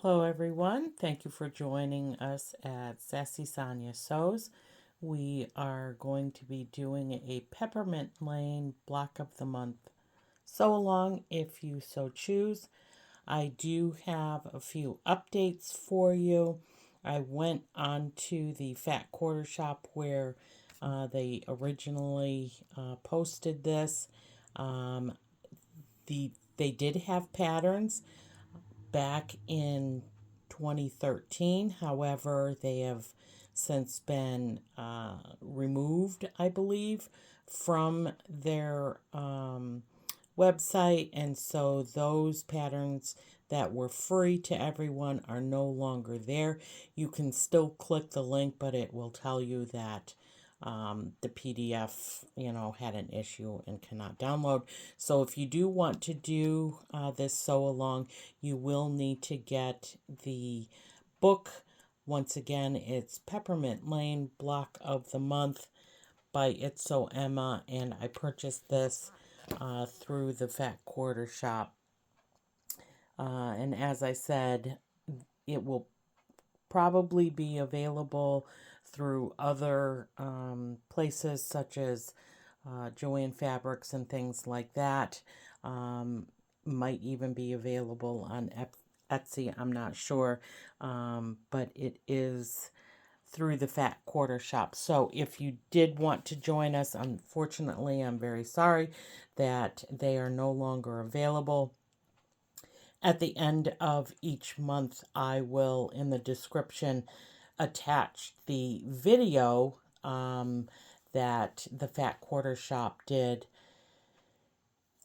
Hello everyone, thank you for joining us at Sassy Sonya Sews. We are going to be doing a Peppermint Lane block of the month sew along if you so choose. I do have a few updates for you. I went on to the Fat Quarter Shop where they originally posted this. Um, they did have patterns back in 2013. However, they have since been removed, I believe, from their website. And so those patterns that were free to everyone are no longer there. You can still click the link, but it will tell you that the PDF, had an issue and cannot download. So if you do want to do this sew along, you will need to get the book. Once again, it's Peppermint Lane Block of the Month by It's So Emma, and I purchased this through the Fat Quarter Shop. And as I said, it will probably be available through other places such as Joanne Fabrics and things like that. Might even be available on Etsy, I'm not sure, but it is through the Fat Quarter Shop. So if you did want to join us, unfortunately, I'm very sorry that they are no longer available. At the end of each month, I will, in the description, attach the video that the Fat Quarter Shop did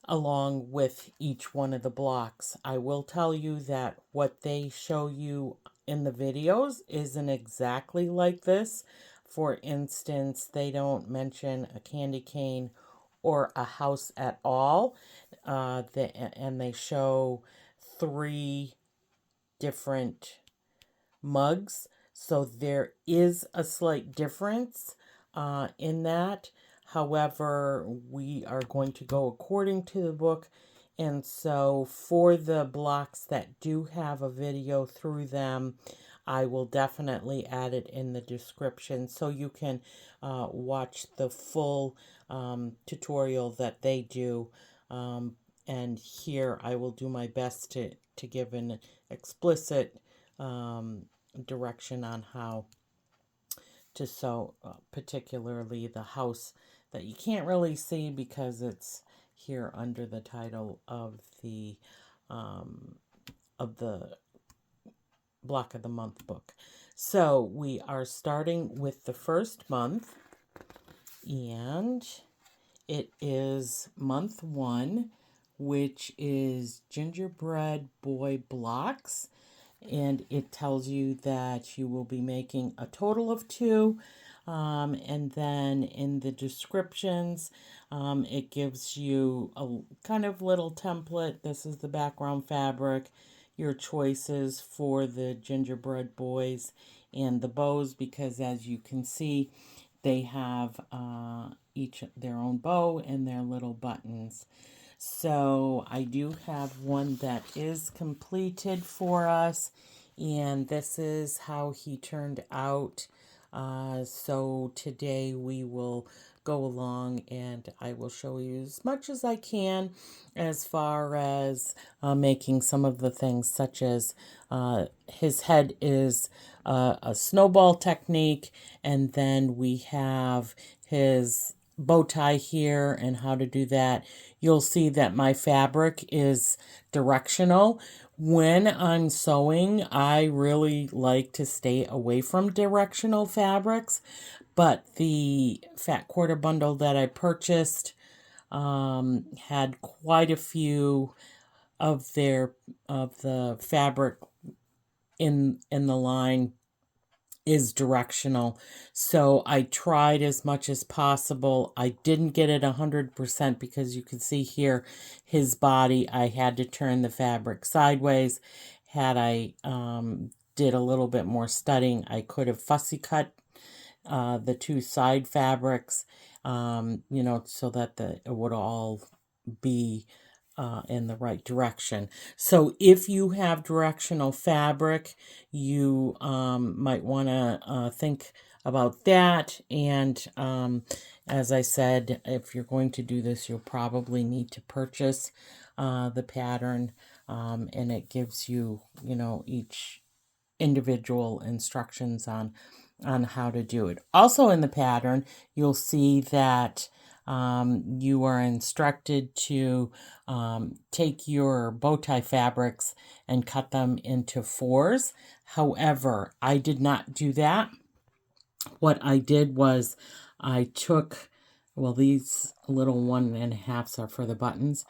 along with each one of the blocks. I will tell you that what they show you in the videos isn't exactly like this. For instance, they don't mention a candy cane or a house at all. And they show 3 different mugs. So there is a slight difference in that. However, we are going to go according to the book. And so for the blocks that do have a video through them, I will definitely add it in the description so you can watch the full tutorial that they do. And here I will do my best to give an explicit direction on how to sew, particularly the house that you can't really see because it's here under the title of the Block of the Month book. So we are starting with the first month, and it is month 1, which is Gingerbread Boy Blocks. And it tells you that you will be making a total of 2. And then in the descriptions, it gives you a kind of little template. This is the background fabric, your choices for the gingerbread boys and the bows, because as you can see, they have each their own bow and their little buttons. So I do have one that is completed for us, and this is how he turned out. So today we will go along and I will show you as much as I can as far as making some of the things, such as his head is a snowball technique, and then we have his bow tie here and how to do that. You'll see that my fabric is directional. When I'm sewing, I really like to stay away from directional fabrics, but the Fat Quarter bundle that I purchased had quite a few of the fabric in the line is directional. So I tried as much as possible. I didn't get it 100% because you can see here his body, I had to turn the fabric sideways. Had I did a little bit more studying, I could have fussy cut the 2 side fabrics, so that it would all be in the right direction. So if you have directional fabric, you might want to think about that. And as I said, if you're going to do this, you'll probably need to purchase the pattern, and it gives you, each individual instructions on how to do it. Also in the pattern, you'll see that you are instructed to take your bow tie fabrics and cut them into fours. However, I did not do that. What I did was I took, well, these little 1.5s are for the buttons.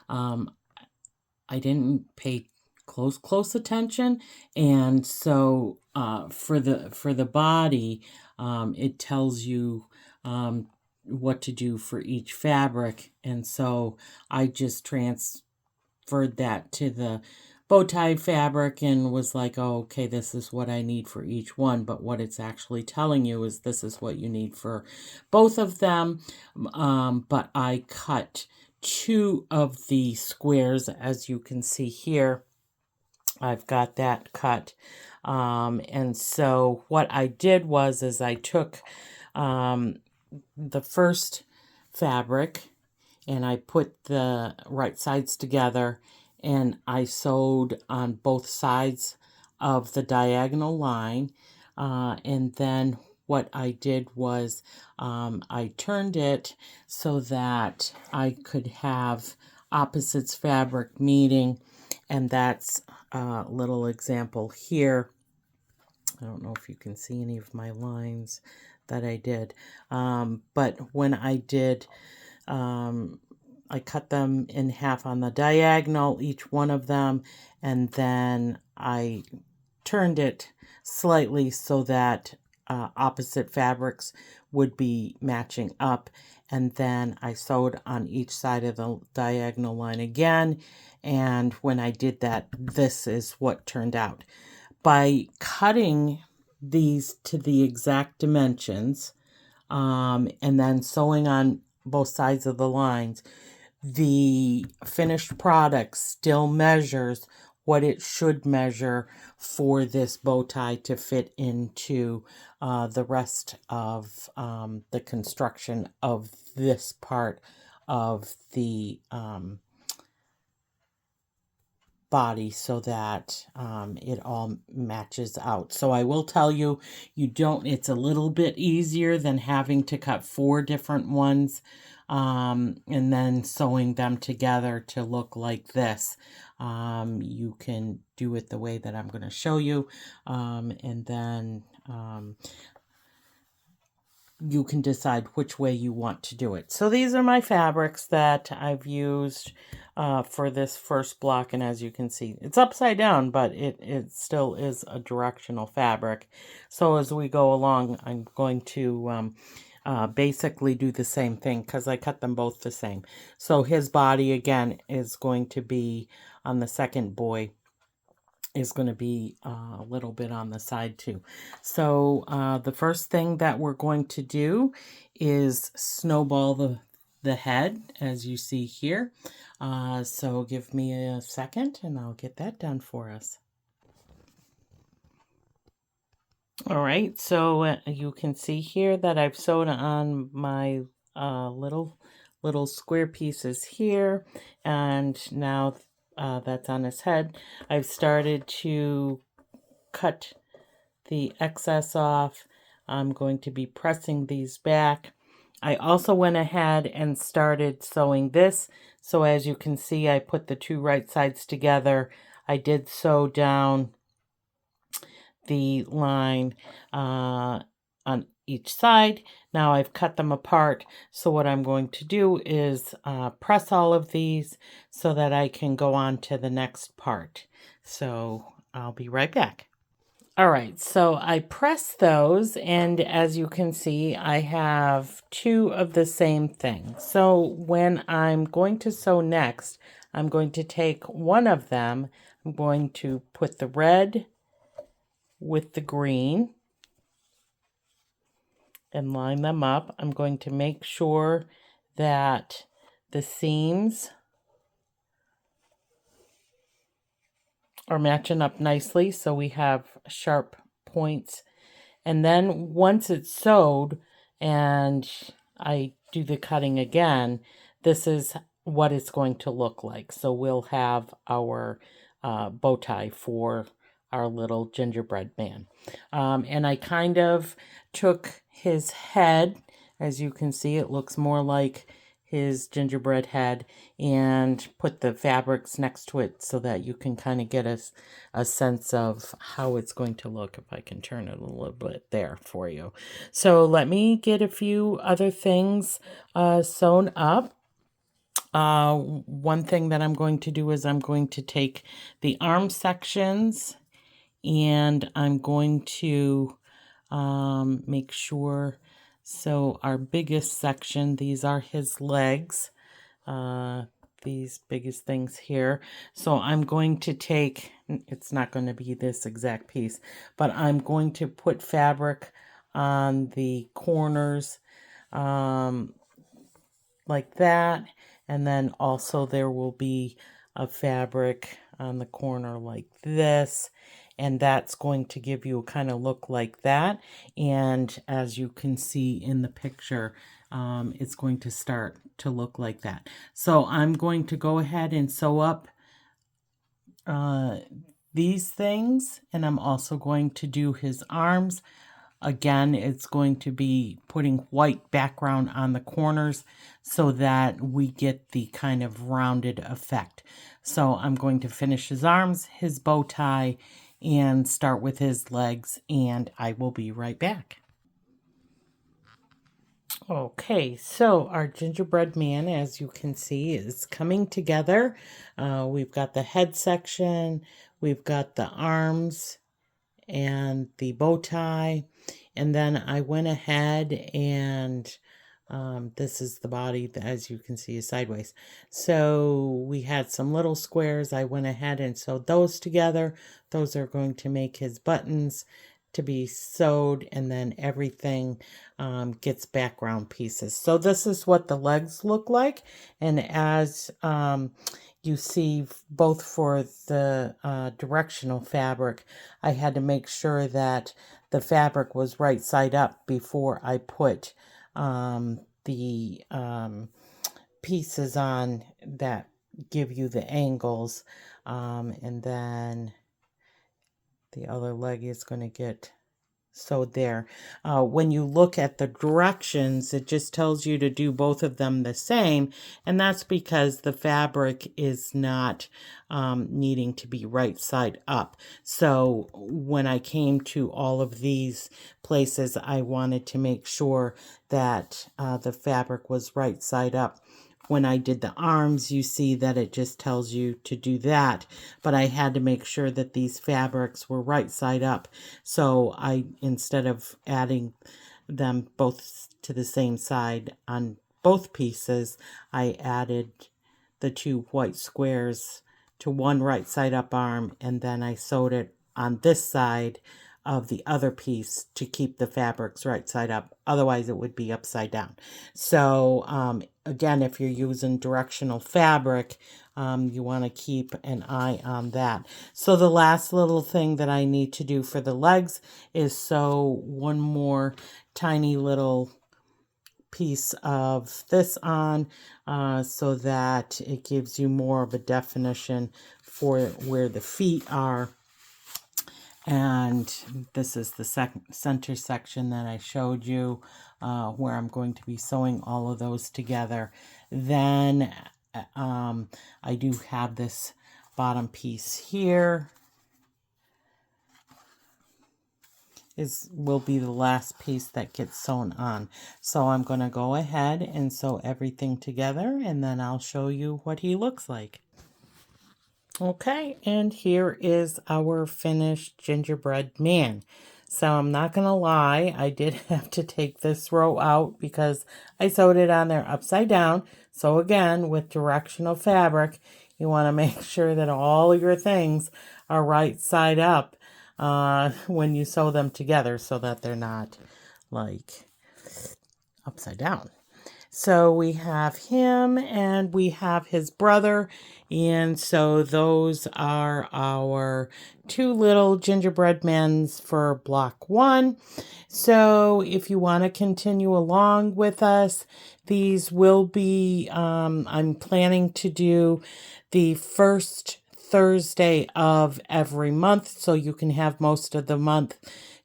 I didn't pay close attention, and so for the body, it tells you what to do for each fabric, and so I just transferred that to the bow tie fabric and was like, oh, okay, this is what I need for each one. But what it's actually telling you is this is what you need for both of them. But I cut 2 of the squares, as you can see here. I've got that cut. And so what I did was I took the first fabric and I put the right sides together and I sewed on both sides of the diagonal line. And then what I did was I turned it so that I could have opposites fabric meeting, and that's a little example here. I don't know if you can see any of my lines that I did, but when I did, I cut them in half on the diagonal, each one of them, and then I turned it slightly so that opposite fabrics would be matching up, and then I sewed on each side of the diagonal line again, and when I did that, this is what turned out. By cutting these to the exact dimensions, and then sewing on both sides of the lines, the finished product still measures what it should measure for this bow tie to fit into the rest of the construction of this part of the body, so that it all matches out. So I will tell you, it's a little bit easier than having to cut 4 different ones and then sewing them together to look like this. You can do it the way that I'm going to show you, and then you can decide which way you want to do it. So these are my fabrics that I've used for this first block, and as you can see, it's upside down, but it still is a directional fabric. So as we go along, I'm going to basically do the same thing because I cut them both the same. So his body, again, is going to be on the second boy, is going to be a little bit on the side too. So the first thing that we're going to do is snowball the head, as you see here. So give me a second and I'll get that done for us. All right, so you can see here that I've sewed on my little square pieces here, and now that's on his head. I've started to cut the excess off. I'm going to be pressing these back. I also went ahead and started sewing this. So as you can see, I put the 2 right sides together. I did sew down the line on each side. Now I've cut them apart. So what I'm going to do is press all of these so that I can go on to the next part. So I'll be right back. All right, so I pressed those, and as you can see, I have 2 of the same thing. So when I'm going to sew next, I'm going to take one of them. I'm going to put the red with the green and line them up. I'm going to make sure that the seams are matching up nicely, so we have sharp points. And then once it's sewed and I do the cutting again, this is what it's going to look like. So we'll have our bow tie for our little gingerbread man. And I kind of took his head. As you can see, it looks more like his gingerbread head, and put the fabrics next to it so that you can kind of get a sense of how it's going to look. If I can turn it a little bit there for you. So let me get a few other things sewn up. One thing that I'm going to do is I'm going to take the arm sections and I'm going to make sure. So our biggest section, these are his legs, these biggest things here. So I'm going to take, it's not going to be this exact piece, but I'm going to put fabric on the corners like that. And then also there will be a fabric on the corner like this. And that's going to give you a kind of look like that. And as you can see in the picture, it's going to start to look like that. So I'm going to go ahead and sew up these things. And I'm also going to do his arms. Again, it's going to be putting white background on the corners so that we get the kind of rounded effect. So I'm going to finish his arms, his bow tie, and start with his legs, and I will be right back. Okay, so our gingerbread man, as you can see, is coming together. We've got the head section, we've got the arms, and the bow tie. And then I went ahead and this is the body, as you can see, is sideways. So we had some little squares. I went ahead and sewed those together. Those are going to make his buttons to be sewed, and then everything gets background pieces. So this is what the legs look like. And as you see, both for the directional fabric, I had to make sure that the fabric was right side up before I put the pieces on that give you the angles. And then the other leg is going to get sewed there. When you look at the directions, it just tells you to do both of them the same, and that's because the fabric is not needing to be right side up. So when I came to all of these places, I wanted to make sure that the fabric was right side up. When I did the arms, you see that it just tells you to do that, but I had to make sure that these fabrics were right side up. So I, instead of adding them both to the same side on both pieces, I added the two white squares to one right side up arm, and then I sewed it on this side of the other piece to keep the fabrics right side up. Otherwise, it would be upside down. So again, if you're using directional fabric, you want to keep an eye on that. So the last little thing that I need to do for the legs is sew one more tiny little piece of this on so that it gives you more of a definition for where the feet are. And this is the center section that I showed you where I'm going to be sewing all of those together. Then I do have this bottom piece here. Will be the last piece that gets sewn on. So I'm going to go ahead and sew everything together, and then I'll show you what he looks like. Okay, and here is our finished gingerbread man. So I'm not going to lie, I did have to take this row out because I sewed it on there upside down. So again, with directional fabric, you want to make sure that all your things are right side up when you sew them together so that they're not like upside down. So we have him and we have his brother. And so those are our two little gingerbread men for block 1. So if you want to continue along with us, these will be, I'm planning to do the first Thursday of every month, so you can have most of the month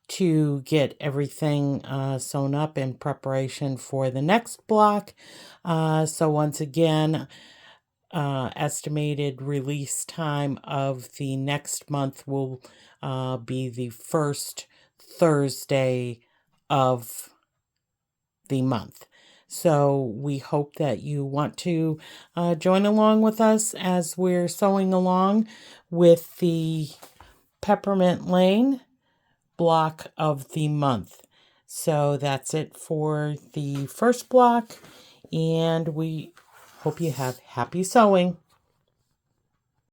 to get everything sewn up in preparation for the next block. So once again, estimated release time of the next month will be the first Thursday of the month. So we hope that you want to join along with us as we're sewing along with the Peppermint Lane block of the month. So that's it for the first block, and we hope you have happy sewing.